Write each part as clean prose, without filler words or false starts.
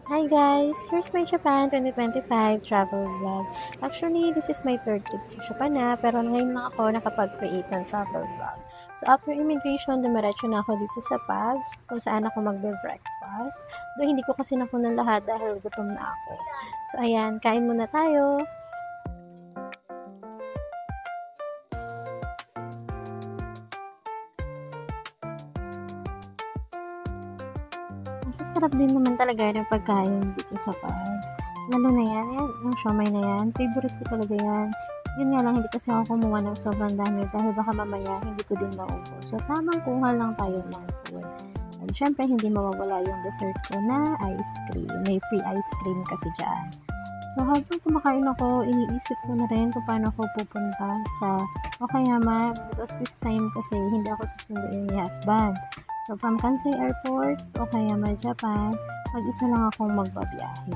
Hi guys! Here's my Japan 2025 travel vlog. Actually, this is my third trip to Japan na, pero ngayon lang ako nakapag-create ng travel vlog. So after immigration, dumiretso na ako dito sa Pags kung saan ako magbe-breakfast. Doon hindi ko kasi nakunan lahat dahil gutom na ako. So ayan, kain muna tayo! Masarap din naman talaga yung pagkain dito sa Pags. Lalo na yan, yung siomai na yan. Favorite ko talaga yan. Yun nga lang, hindi kasi ako kumuha ng sobrang dami dahil baka mamaya hindi ko din maubos. So, tamang kuha lang tayo ng food. And syempre, hindi mawawala yung dessert ko na ice cream. May free ice cream kasi dyan. So, habang kumakain ako, iniisip ko na rin kung paano ako pupunta sa Okayama. Because this time kasi hindi ako susunduin ni husband. So, from Kansai Airport, Okayama, Japan, mag-isa lang akong magbabiyahe.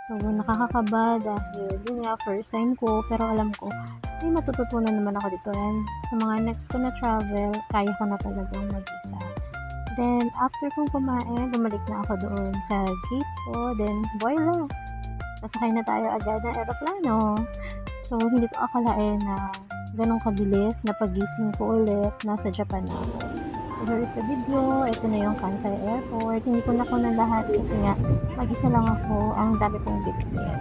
So, nakakakaba dahil yun nga, first time ko, pero alam ko, may matututunan naman ako dito. And sa mga next ko na travel, kaya ko na talagang mag-isa. Then, after kong kumain, bumalik na ako doon sa gate ko. Then, voila! Nasakay na tayo agad ng aeroplano. So, hindi ko akalain na ganong kabilis na pagising ko ulit, nasa Japan na ako. So, here's the video. Ito na yung Kansai Airport. Hindi ko na kunan lahat kasi nga mag-isa lang ako. Ang dami kong bitbit.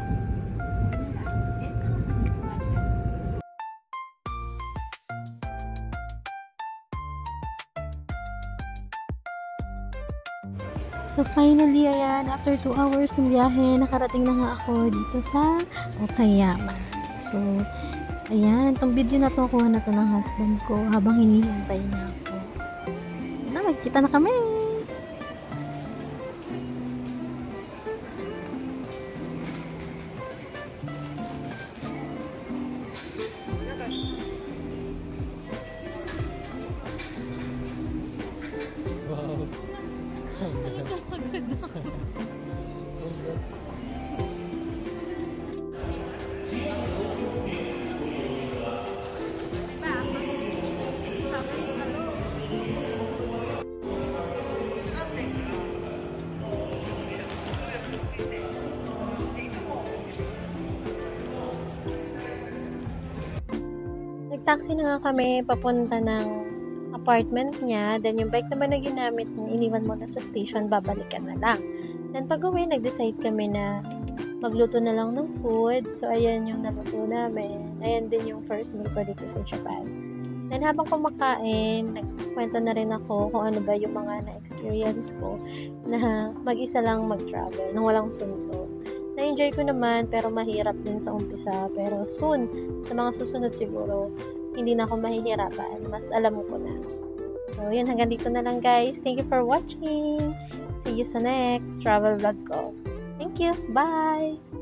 So, finally, ayan, after 2 hours ng biyahe, nakarating na nga ako dito sa Okayama. So, ayan, itong video na to, kuha na to ng husband ko habang hinihintay na ako. Magkita na kami. Wow. Nag-taxi na nga kami papunta ng apartment niya. Then yung bike naman na ginamit niya, iniwan muna sa station, babalikan na lang. Then pag-uwi, nag-decide kami na magluto na lang ng food. So ayan yung naluto namin. Ayan din yung first meal ko dito sa Japan. Then habang kumakain, nagkwento na rin ako kung ano ba yung mga na-experience ko na mag-isa lang mag-travel nang walang sunto. Na-enjoy ko naman pero mahirap din sa umpisa. Pero soon, sa mga susunod siguro, hindi na ako mahihirapan. Mas alam ko na. So, yun. Hanggang dito na lang, guys. Thank you for watching. See you sa next travel vlog ko. Thank you. Bye!